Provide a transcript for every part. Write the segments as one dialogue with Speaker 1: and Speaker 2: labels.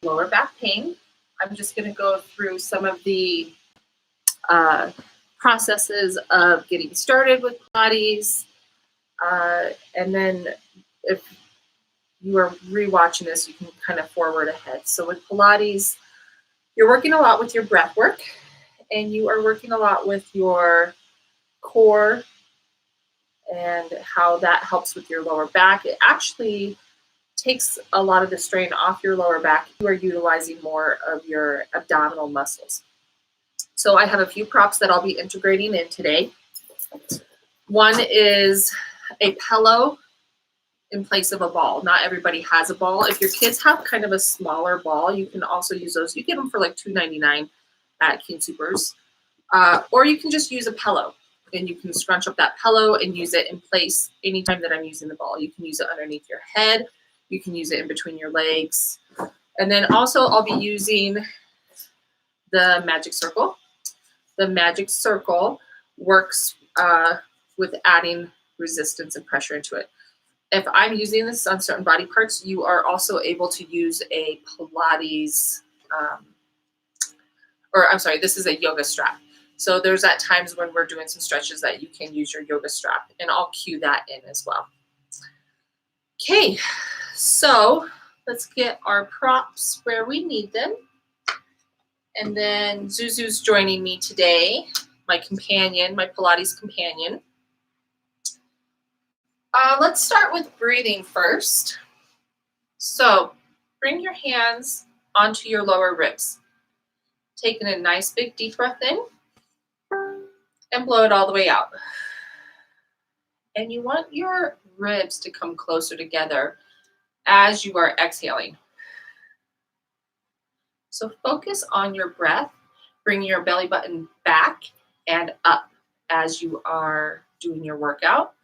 Speaker 1: lower back pain. I'm just going to go through some of the processes of getting started with Pilates. And then if you are rewatching this, you can kind of forward ahead. So with Pilates, you're working a lot with your breath work, and you are working a lot with your core and how that helps with your lower back. It actually takes a lot of the strain off your lower back. You are utilizing more of your abdominal muscles. So I have a few props that I'll be integrating in today. One is a pillow in place of a ball. Not everybody has a ball. If your kids have kind of a smaller ball, you can also use those. You get them for like $2.99 at King Soopers. Or you can just use a pillow, and you can scrunch up that pillow and use it in place anytime that I'm using the ball. You can use it underneath your head. You can use it in between your legs. And then also I'll be using the magic circle. The magic circle works with adding resistance and pressure into it. If I'm using this on certain body parts, you are also able to use a Pilates, this is a yoga strap. So there's at times when we're doing some stretches that you can use your yoga strap, and I'll cue that in as well. Okay, so let's get our props where we need them. And then Zuzu's joining me today, my companion, my Pilates companion. Let's start with breathing first. So bring your hands onto your lower ribs. Taking a nice big deep breath in and blow it all the way out. And you want your ribs to come closer together as you are exhaling. So focus on your breath. Bring your belly button back and up as you are doing your workout.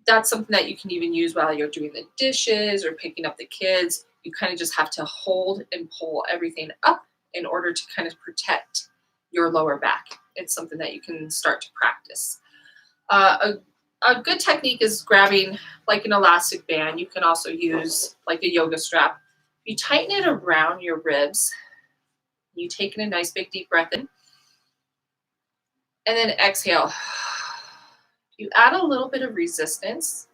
Speaker 1: That's something that you can even use while you're doing the dishes or picking up the kids. You kind of just have to hold and pull everything up in order to kind of protect your lower back. It's something that you can start to practice. A good technique is grabbing like an elastic band. You can also use like a yoga strap. You tighten it around your ribs. You take in a nice big deep breath in. And then exhale. You add a little bit of resistance.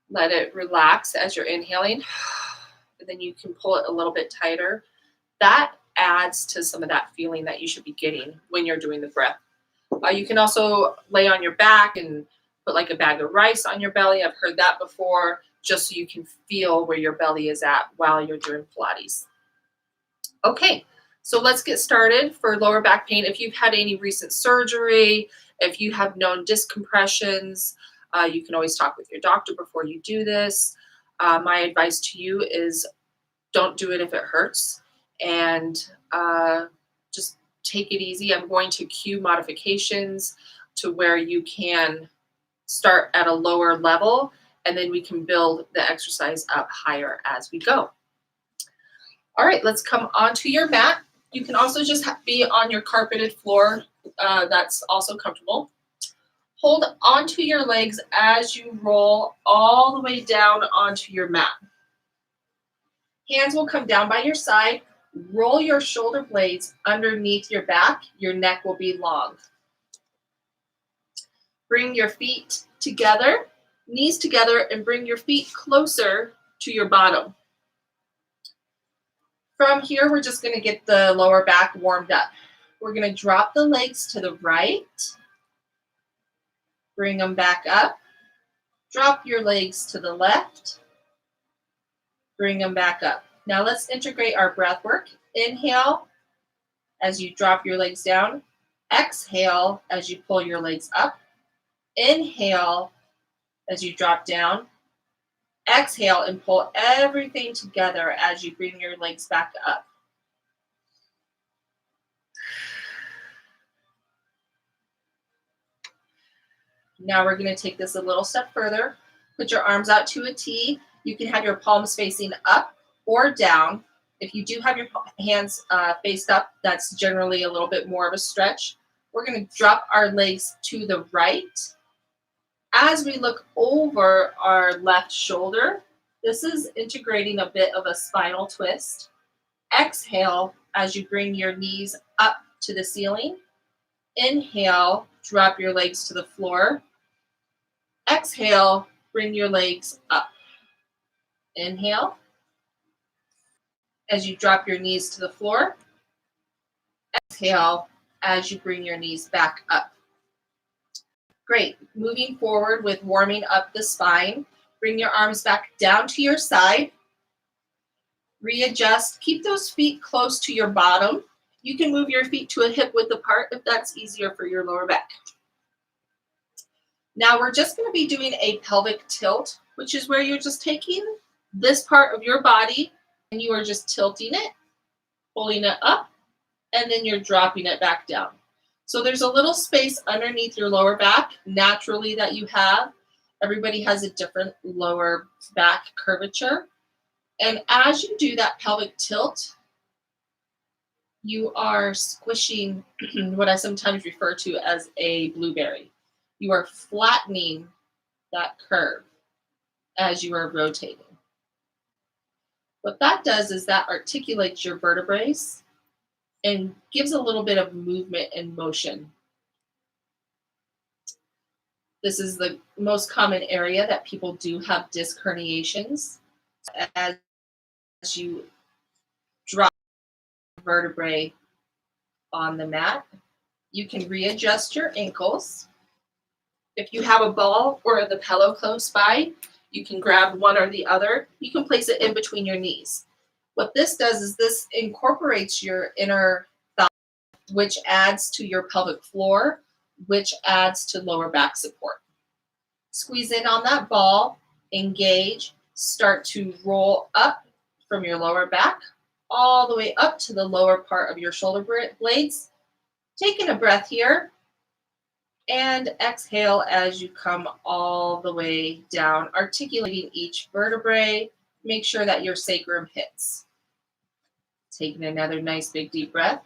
Speaker 1: Let it relax as you're inhaling. And then you can pull it a little bit tighter. That adds to some of that feeling that you should be getting when you're doing the breath. You can also lay on your back and put like a bag of rice on your belly. I've heard that before, just so you can feel where your belly is at while you're doing Pilates. Okay, so let's get started for lower back pain. If you've had any recent surgery, if you have known disc compressions, you can always talk with your doctor before you do this. My advice to you is don't do it if it hurts, and just take it easy. I'm going to cue modifications to where you can start at a lower level, and then we can build the exercise up higher as we go. All right, let's come onto your mat. You can also just be on your carpeted floor. That's also comfortable. Hold onto your legs as you roll all the way down onto your mat. Hands will come down by your side. Roll your shoulder blades underneath your back. Your neck will be long. Bring your feet together, knees together, and bring your feet closer to your bottom. From here, we're just going to get the lower back warmed up. We're going to drop the legs to the right. Bring them back up. Drop your legs to the left. Bring them back up. Now let's integrate our breath work. Inhale as you drop your legs down. Exhale as you pull your legs up. Inhale as you drop down. Exhale and pull everything together as you bring your legs back up. Now we're going to take this a little step further. Put your arms out to a T. You can have your palms facing up or down. If you do have your hands faced up, that's generally a little bit more of a stretch. We're going to drop our legs to the right. As we look over our left shoulder, This is integrating a bit of a spinal twist. Exhale as you bring your knees up to the ceiling. Inhale, drop your legs to the floor. Exhale, bring your legs up. Inhale. As you drop your knees to the floor. Exhale as you bring your knees back up. Great. Moving forward with warming up the spine. Bring your arms back down to your side. Readjust. Keep those feet close to your bottom. You can move your feet to a hip width apart if that's easier for your lower back. Now we're just going to be doing a pelvic tilt, which is where you're just taking this part of your body and you are just tilting it, pulling it up, and then you're dropping it back down. So there's a little space underneath your lower back naturally that you have. Everybody has a different lower back curvature. And as you do that pelvic tilt, you are squishing what I sometimes refer to as a blueberry. You are flattening that curve as you are rotating. What that does is that articulates your vertebrae and gives a little bit of movement and motion. This is the most common area that people do have disc herniations. As you drop the vertebrae on the mat, you can readjust your ankles. If you have a ball or the pillow close by, you can grab one or the other. You can place it in between your knees. What this does is this incorporates your inner thigh, which adds to your pelvic floor, which adds to lower back support. Squeeze in on that ball, engage, start to roll up from your lower back all the way up to the lower part of your shoulder blades. Taking a breath here and exhale as you come all the way down, articulating each vertebrae. Make sure that your sacrum hits. Taking another nice big deep breath.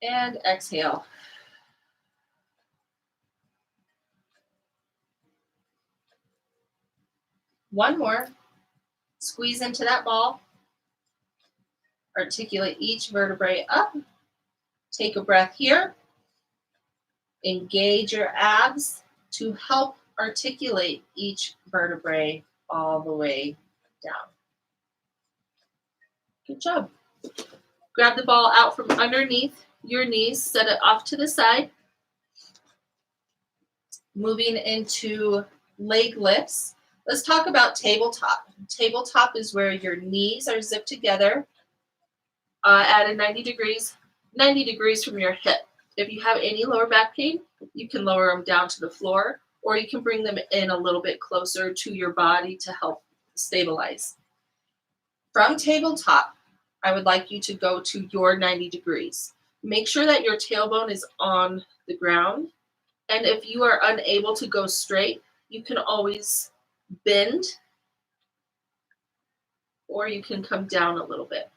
Speaker 1: And exhale. One more. Squeeze into that ball. Articulate each vertebrae up. Take a breath here. Engage your abs to help articulate each vertebrae all the way down. Good job. Grab the ball out from underneath your knees, set it off to the side. Moving into leg lifts. Let's talk about tabletop. Tabletop is where your knees are zipped together at a 90 degrees from your hip. If you have any lower back pain, you can lower them down to the floor, or you can bring them in a little bit closer to your body to help stabilize. From tabletop, I would like you to go to your 90 degrees. Make sure that your tailbone is on the ground. And if you are unable to go straight, you can always bend, or you can come down a little bit.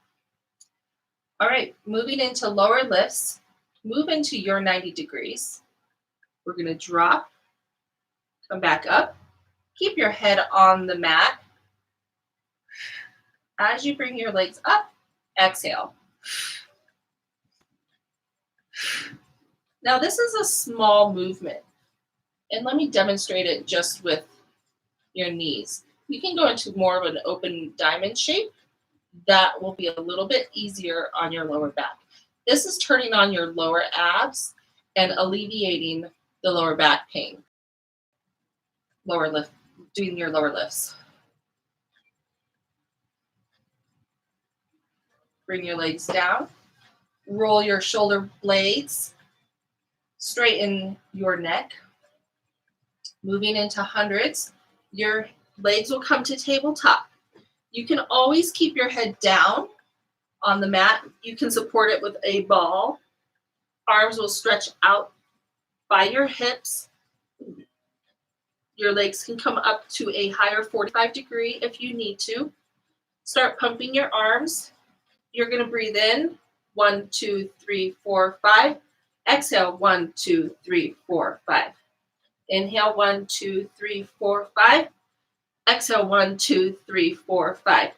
Speaker 1: All right, moving into lower lifts. Move into your 90 degrees. We're going to drop, come back up. Keep your head on the mat. As you bring your legs up, exhale. Now this is a small movement, and let me demonstrate it just with your knees. You can go into more of an open diamond shape. That will be a little bit easier on your lower back. This is turning on your lower abs and alleviating the lower back pain. Lower lift, doing your lower lifts. Bring your legs down. Roll your shoulder blades. Straighten your neck. Moving into hundreds. Your legs will come to tabletop. You can always keep your head down on the mat. You can support it with a ball. Arms will stretch out by your hips. Your legs can come up to a higher 45 degree if you need to. Start pumping your arms. You're going to breathe in. 1, 2, 3, 4, 5. Exhale. 1, 2, 3, 4, 5. Inhale, 1, 2, 3, 4, 5. Exhale, 1, 2, 3, 4, 5.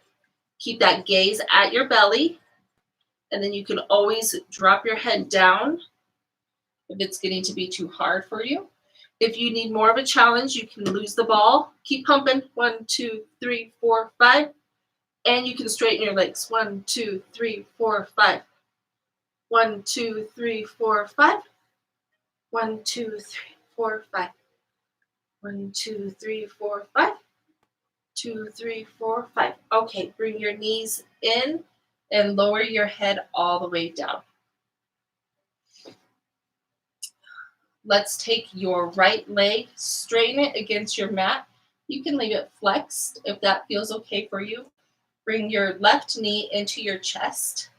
Speaker 1: Keep that gaze at your belly, and then you can always drop your head down if it's getting to be too hard for you. If you need more of a challenge, you can lose the ball. Keep pumping. 1, 2, 3, 4, 5. And you can straighten your legs. 1, 2, 3, 4, 5. 1, 2, 3, 4, 5. 1, 2, 3, 4, 5. 1, 2, 3, 4, 5. 2, 3, 4, 5. Okay, bring your knees in and lower your head all the way down. Let's take your right leg, straighten it against your mat. You can leave it flexed if that feels okay for you. Bring your left knee into your chest.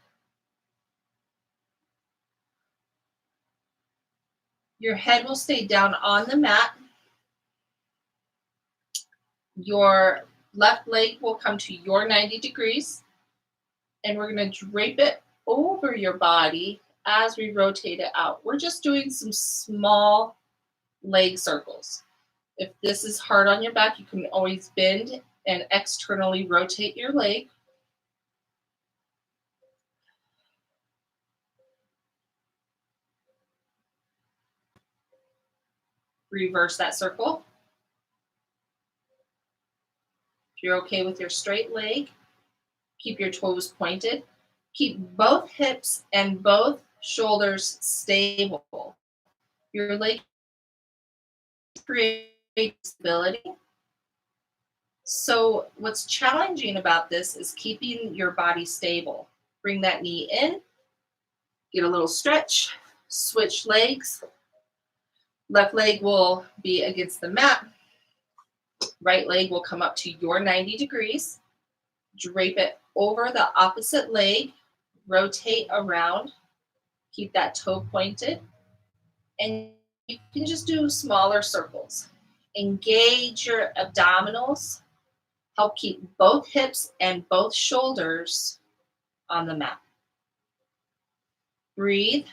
Speaker 1: Your head will stay down on the mat. Your left leg will come to your 90 degrees. And we're going to drape it over your body as we rotate it out. We're just doing some small leg circles. If this is hard on your back, you can always bend and externally rotate your leg. Reverse that circle. If you're okay with your straight leg, keep your toes pointed. Keep both hips and both shoulders stable. Your leg creates stability. So what's challenging about this is keeping your body stable. Bring that knee in, get a little stretch, switch legs. Left leg will be against the mat. Right leg will come up to your 90 degrees. Drape it over the opposite leg. Rotate around. Keep that toe pointed. And you can just do smaller circles. Engage your abdominals. Help keep both hips and both shoulders on the mat. Breathe.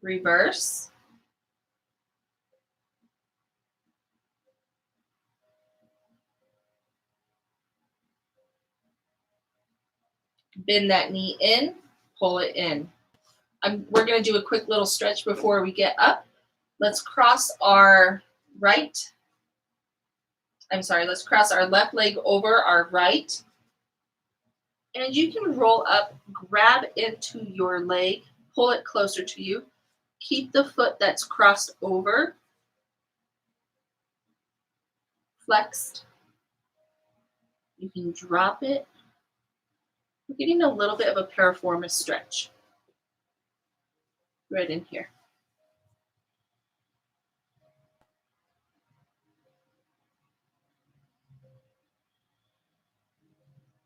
Speaker 1: Reverse. Bend that knee in, pull it in. We're going to do a quick little stretch before we get up. Let's cross our let's cross our left leg over our right. And you can roll up, grab into your leg, pull it closer to you. Keep the foot that's crossed over flexed. You can drop it. We're getting a little bit of a piriformis stretch right in here.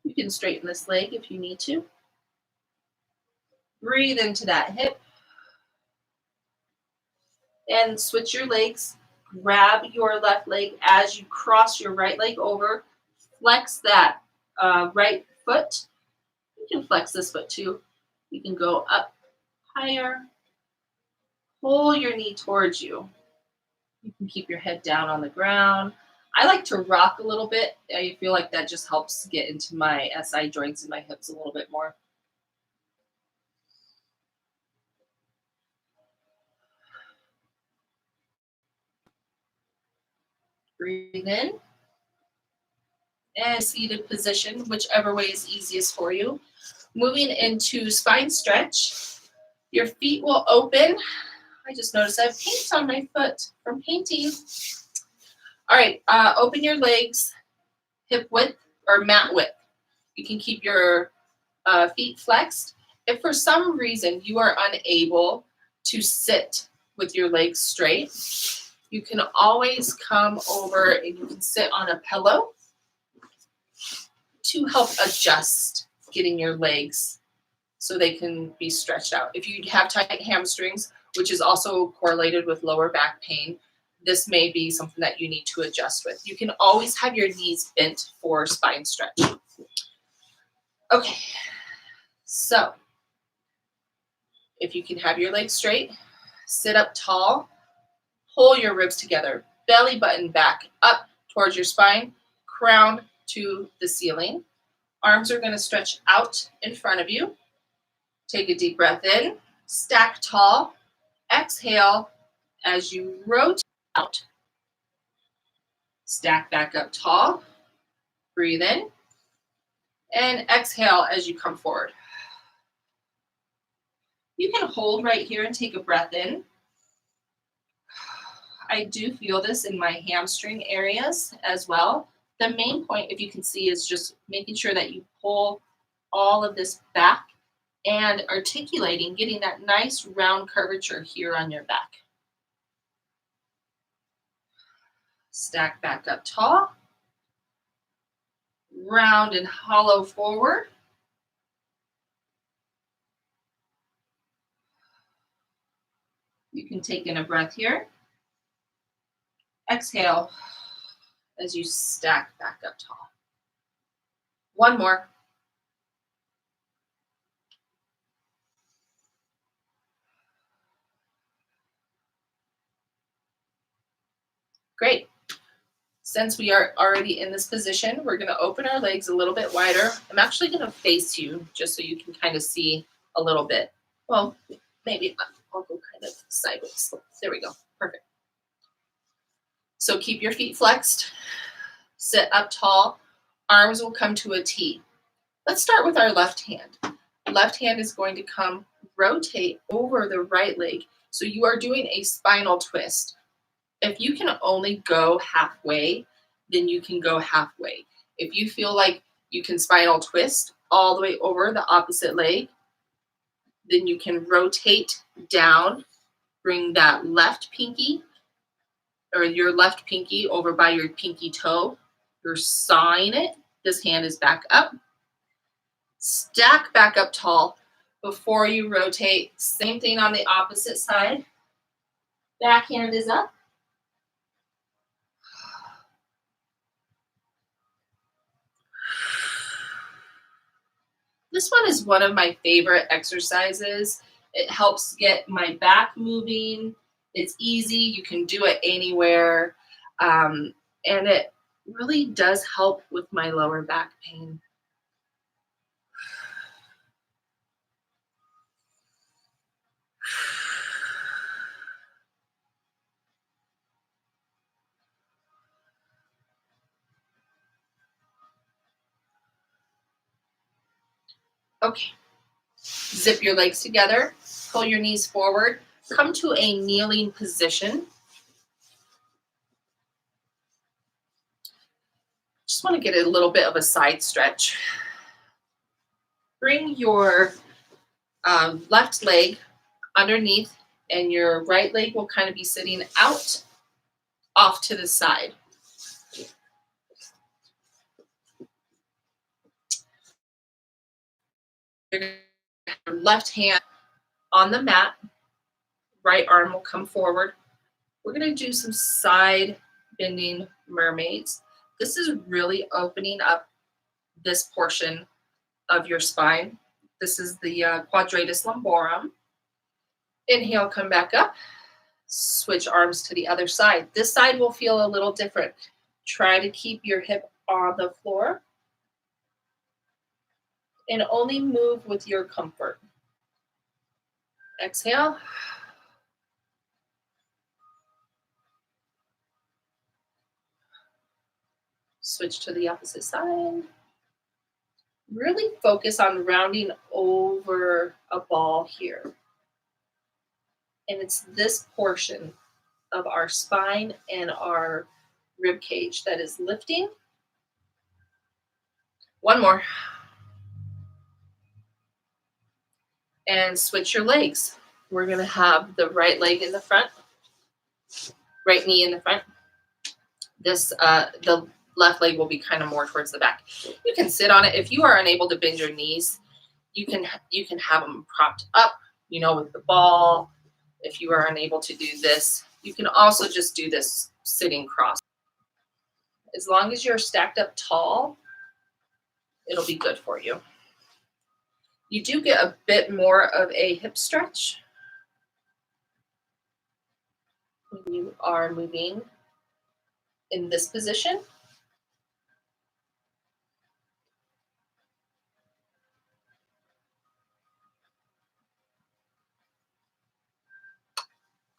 Speaker 1: You can straighten this leg if you need to. Breathe into that hip. And switch your legs. Grab your left leg as you cross your right leg over. Flex that right foot. You can flex this foot too. You can go up higher. Pull your knee towards you. You can keep your head down on the ground. I like to rock a little bit. I feel like that just helps get into my SI joints and my hips a little bit more. Breathe in. And seated position, whichever way is easiest for you. Moving into spine stretch. Your feet will open. I just noticed I have paint on my foot from painting. All right, open your legs, hip width or mat width. You can keep your feet flexed. If for some reason you are unable to sit with your legs straight, you can always come over and you can sit on a pillow to help adjust getting your legs so they can be stretched out. If you have tight hamstrings, which is also correlated with lower back pain, this may be something that you need to adjust with. You can always have your knees bent for spine stretch. Okay, so if you can have your legs straight, sit up tall, pull your ribs together, belly button back up towards your spine, crown to the ceiling. Arms are going to stretch out in front of you. Take a deep breath in, stack tall, exhale as you rotate out. Stack back up tall, breathe in, and exhale as you come forward. You can hold right here and take a breath in. I do feel this in my hamstring areas as well. The main point, if you can see, is just making sure that you pull all of this back and articulating, getting that nice round curvature here on your back. Stack back up tall, round and hollow forward. You can take in a breath here. Exhale as you stack back up tall. One more. Great. Since we are already in this position, we're going to open our legs a little bit wider. I'm actually going to face you just so you can kind of see a little bit. Well, maybe I'll go kind of sideways. There we go. Perfect. So keep your feet flexed. Sit up tall. Arms will come to a T. Let's start with our left hand. Left hand is going to come rotate over the right leg. So you are doing a spinal twist. If you can only go halfway, then you can go halfway. If you feel like you can spinal twist all the way over the opposite leg, then you can rotate down, bring that left pinky or your left pinky over by your pinky toe. You're sawing it. This hand is back up. Stack back up tall before you rotate. Same thing on the opposite side. Back hand is up. This one is one of my favorite exercises. It helps get my back moving. It's easy. You can do it anywhere. And it really does help with my lower back pain. Okay. Zip your legs together. Pull your knees forward. Come to a kneeling position. Just want to get a little bit of a side stretch. Bring your left leg underneath, and your right leg will kind of be sitting out off to the side. Your left hand on the mat, right arm will come forward. We're going to do some side bending mermaids. This is really opening up this portion of your spine. This is the quadratus lumborum. Inhale, come back up. Switch arms to the other side. This side will feel a little different. Try to keep your hip on the floor and only move with your comfort. Exhale. Switch to the opposite side. Really focus on rounding over a ball here. And it's this portion of our spine and our rib cage that is lifting. One more. And switch your legs. We're going to have the right leg in the front, right knee in the front. The left leg will be kind of more towards the back. You can sit on it. If you are unable to bend your knees, you can have them propped up, with the ball. If you are unable to do this, you can also just do this sitting cross. As long as you're stacked up tall, it'll be good for you. You do get a bit more of a hip stretch when you are moving in this position.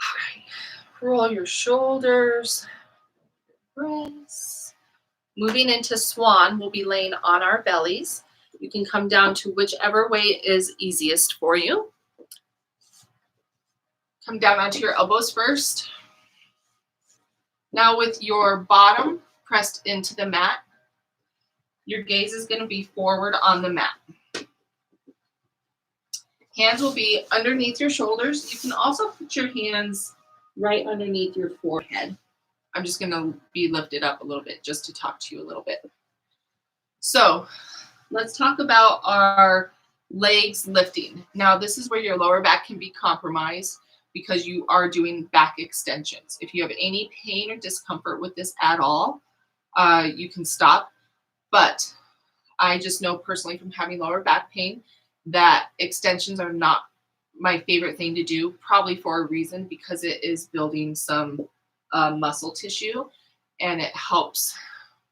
Speaker 1: All right. Roll your shoulders, wrists. Moving into swan, we'll be laying on our bellies. You can come down to whichever way is easiest for you. Come down onto your elbows first. Now with your bottom pressed into the mat, your gaze is going to be forward on the mat. Hands will be underneath your shoulders. You can also put your hands right underneath your forehead. I'm just going to be lifted up a little bit just to talk to you a little bit. So let's talk about our legs lifting. Now, this is where your lower back can be compromised because you are doing back extensions. If you have any pain or discomfort with this at all, you can stop. But I just know personally from having lower back pain that extensions are not my favorite thing to do, probably for a reason, because it is building some muscle tissue and it helps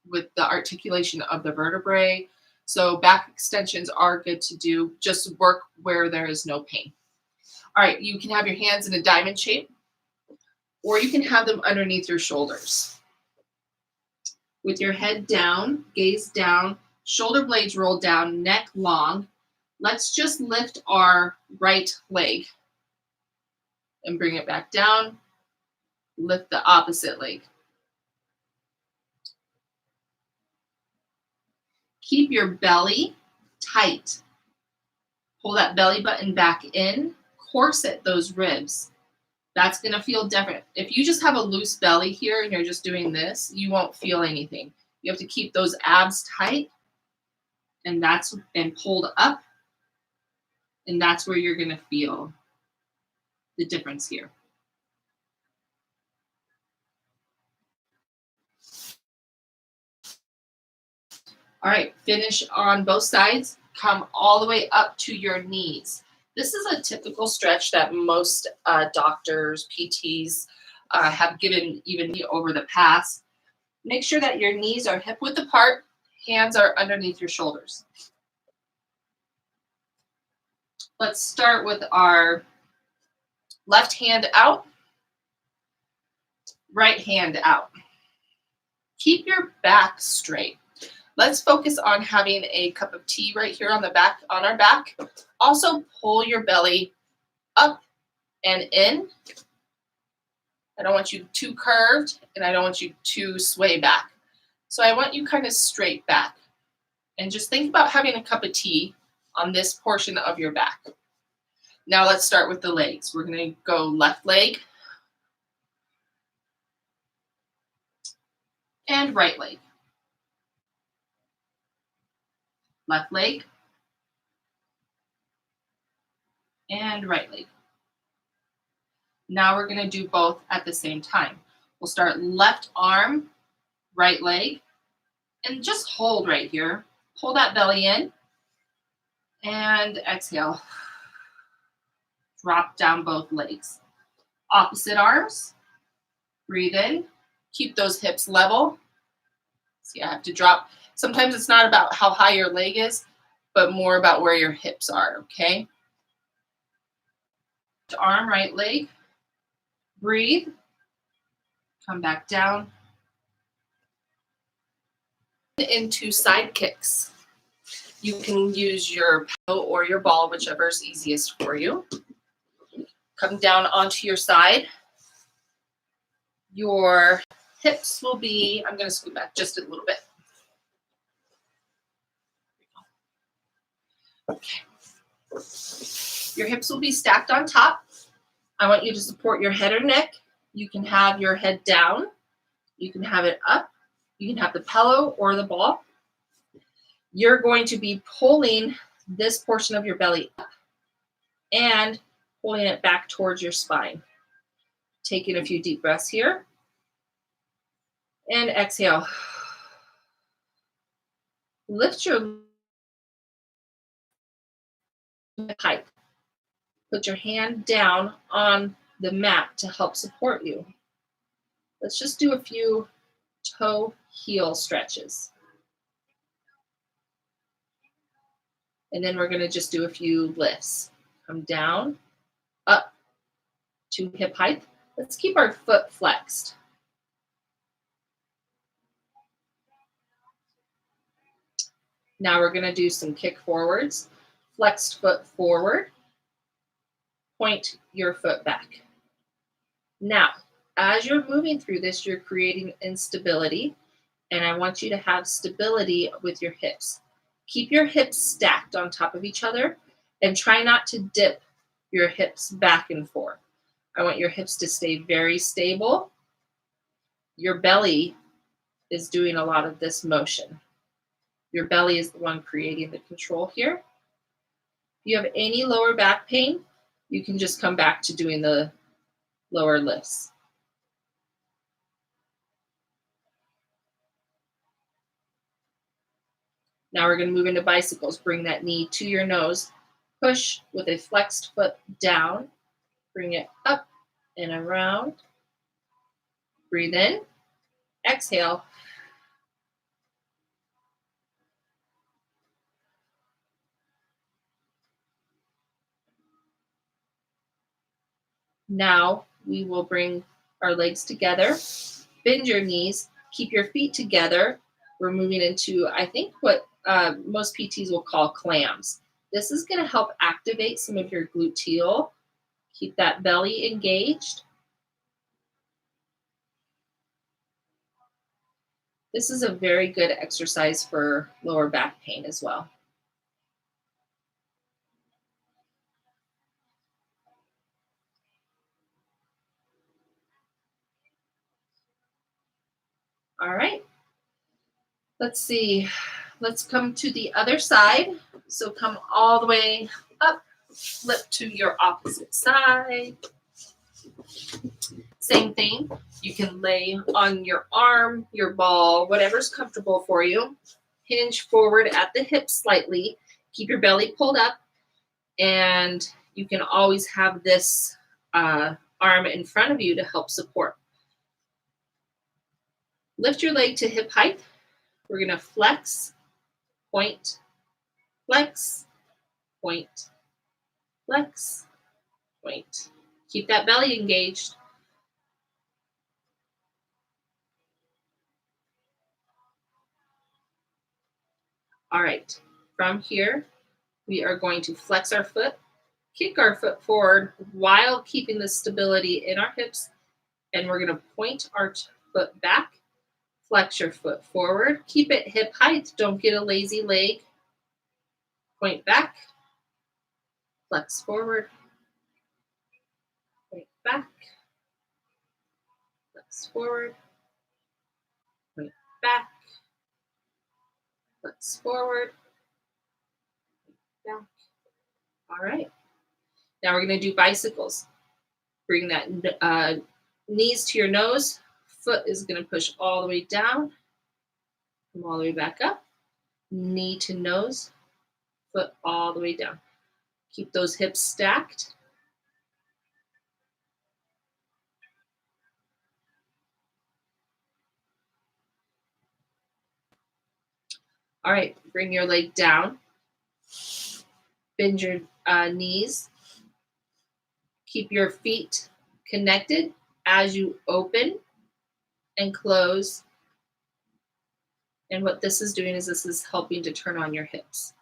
Speaker 1: with the articulation of the vertebrae. So back extensions are good to do. Just work where there is no pain. All right, you can have your hands in a diamond shape, or you can have them underneath your shoulders. With your head down, gaze down, shoulder blades roll down, neck long. Let's just lift our right leg and bring it back down. Lift the opposite leg. Keep your belly tight. Pull that belly button back in. Corset those ribs. That's going to feel different. If you just have a loose belly here and you're just doing this, you won't feel anything. You have to keep those abs tight, and pulled up, and that's where you're going to feel the difference here. All right, finish on both sides. Come all the way up to your knees. This is a typical stretch that most doctors, PTs have given even me over the past. Make sure that your knees are hip width apart, hands are underneath your shoulders. Let's start with our left hand out, right hand out. Keep your back straight. Let's focus on having a cup of tea right here on our back. Also pull your belly up and in. I don't want you too curved and I don't want you to sway back. So I want you kind of straight back. And just think about having a cup of tea on this portion of your back. Now let's start with the legs. We're going to go left leg and right leg. Left leg and right leg. Now we're going to do both at the same time. We'll start left arm, right leg, and just hold right here. Pull that belly in and exhale. Drop down both legs. Opposite arms. Breathe in. Keep those hips level. See, I have to drop. Sometimes it's not about how high your leg is, but more about where your hips are, okay? Arm, right leg. Breathe. Come back down. Into side kicks. You can use your pillow or your ball, whichever is easiest for you. Come down onto your side. Your hips will be, I'm going to scoot back just a little bit. Okay. Your hips will be stacked on top. I want you to support your head or neck. You can have your head down. You can have it up. You can have the pillow or the ball. You're going to be pulling this portion of your belly up and pulling it back towards your spine. Taking a few deep breaths here. And exhale. Lift your height. Put your hand down on the mat to help support you. Let's just do a few toe heel stretches. And then we're going to just do a few lifts. Come down, up to hip height. Let's keep our foot flexed. Now we're going to do some kick forwards. Flexed foot forward. Point your foot back. Now, as you're moving through this, you're creating instability, and I want you to have stability with your hips. Keep your hips stacked on top of each other and try not to dip your hips back and forth. I want your hips to stay very stable. Your belly is doing a lot of this motion. Your belly is the one creating the control here. If you have any lower back pain, you can just come back to doing the lower lifts. Now we're going to move into bicycles. Bring that knee to your nose. Push with a flexed foot down. Bring it up and around. Breathe in. Exhale. Now we will bring our legs together. Bend your knees. Keep your feet together. We're moving into, I think, what most PTs will call clams. This is going to help activate some of your gluteal. Keep that belly engaged. This is a very good exercise for lower back pain as well. All right. Let's see. Let's come to the other side. So come all the way up, flip to your opposite side. Same thing. You can lay on your arm, your ball, whatever's comfortable for you. Hinge forward at the hips slightly. Keep your belly pulled up. And you can always have this arm in front of you to help support. Lift your leg to hip height. We're going to flex, point, flex, point, flex, point. Keep that belly engaged. All right, from here, we are going to flex our foot, kick our foot forward while keeping the stability in our hips, and we're going to point our foot back. Flex your foot forward. Keep it hip height. Don't get a lazy leg. Point back. Flex forward. Point back. Flex forward. Point back. Flex forward. Point back. All right. Now we're going to do bicycles. Bring that knees to your nose. Foot is going to push all the way down. Come all the way back up. Knee to nose. Foot all the way down. Keep those hips stacked. All right, bring your leg down. Bend your knees. Keep your feet connected as you open and close. And what this is doing is this is helping to turn on your hips.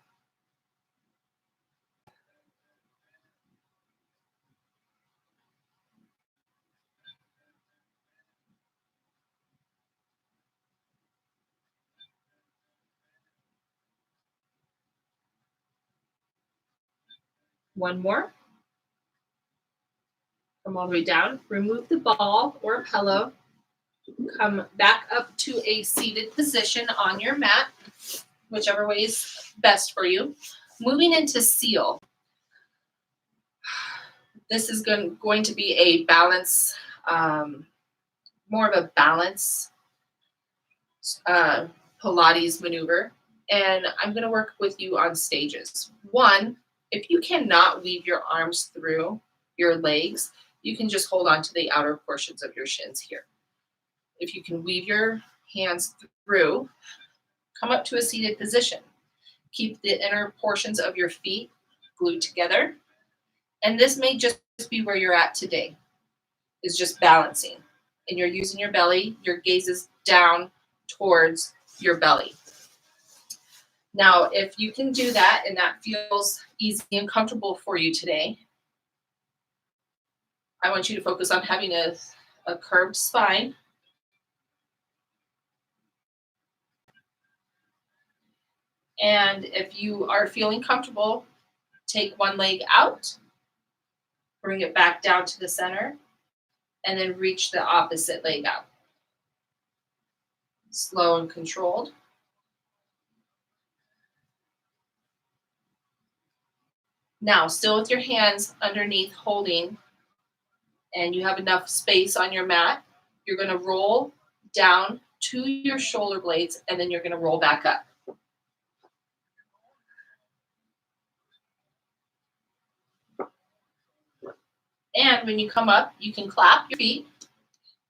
Speaker 1: One more. Come all the way down. Remove the ball or a pillow. Come back up to a seated position on your mat, whichever way is best for you. Moving into seal. This is going to be a balance, more of a balance Pilates maneuver. And I'm going to work with you on stages. One If you cannot weave your arms through your legs, you can just hold on to the outer portions of your shins here. If you can weave your hands through, come up to a seated position. Keep the inner portions of your feet glued together. And this may just be where you're at today, is just balancing. And you're using your belly, your gaze is down towards your belly. Now, if you can do that and that feels easy and comfortable for you today, I want you to focus on having a curved spine. And if you are feeling comfortable, take one leg out, bring it back down to the center, and then reach the opposite leg out. Slow and controlled. Now, still with your hands underneath holding, and you have enough space on your mat, you're going to roll down to your shoulder blades, and then you're going to roll back up. And when you come up, you can clap your feet,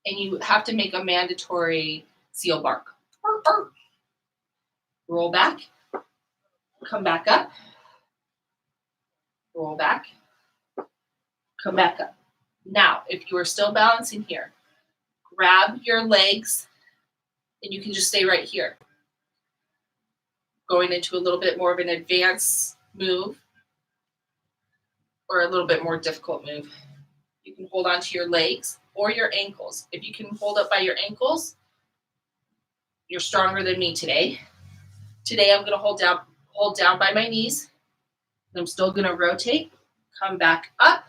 Speaker 1: and you have to make a mandatory seal bark. Roll back, come back up, roll back, come back up. Now, if you are still balancing here, grab your legs, and you can just stay right here. Going into a little bit more of an advanced move or a little bit more difficult move. You can hold on to your legs or your ankles. If you can hold up by your ankles, you're stronger than me today. Today I'm going to hold down by my knees. I'm still going to rotate, come back up,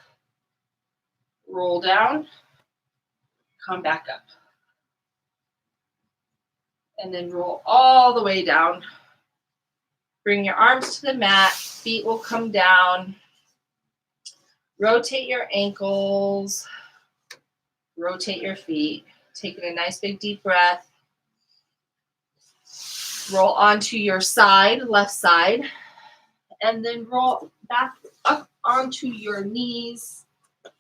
Speaker 1: roll down, come back up. And then roll all the way down. Bring your arms to the mat, feet will come down. Rotate your ankles, rotate your feet, taking a nice big deep breath. Roll onto your side, left side, and then roll back up onto your knees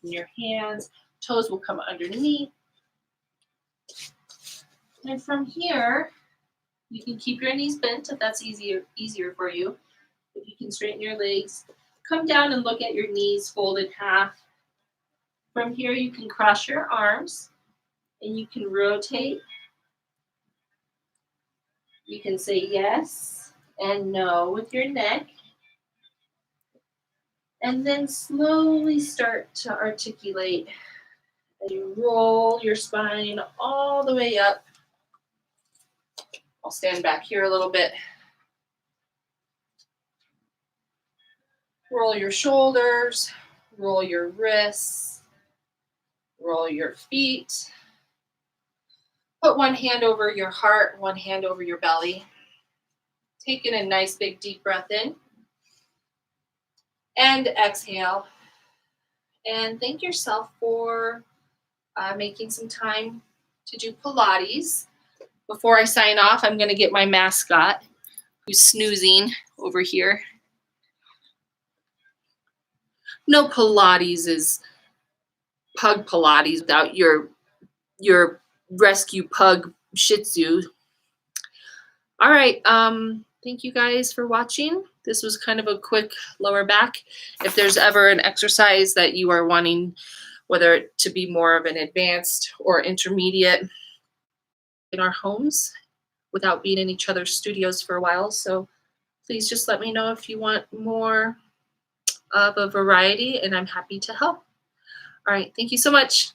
Speaker 1: and your hands. Toes will come underneath. And from here, you can keep your knees bent if that's easier for you. If you can straighten your legs, come down and look at your knees folded half. From here, you can cross your arms and you can rotate. You can say yes and no with your neck. And then slowly start to articulate. And you roll your spine all the way up. I'll stand back here a little bit. Roll your shoulders, roll your wrists, roll your feet. Put one hand over your heart, one hand over your belly. Taking a nice big deep breath in. And exhale. And thank yourself for making some time to do Pilates. Before I sign off, I'm going to get my mascot, who's snoozing over here. No Pilates is pug Pilates without your rescue pug Shih Tzu. All right. Thank you guys for watching. This was kind of a quick lower back. If there's ever an exercise that you are wanting, whether it to be more of an advanced or intermediate in our homes without being in each other's studios for a while. So please just let me know if you want more of a variety, and I'm happy to help. All right. Thank you so much.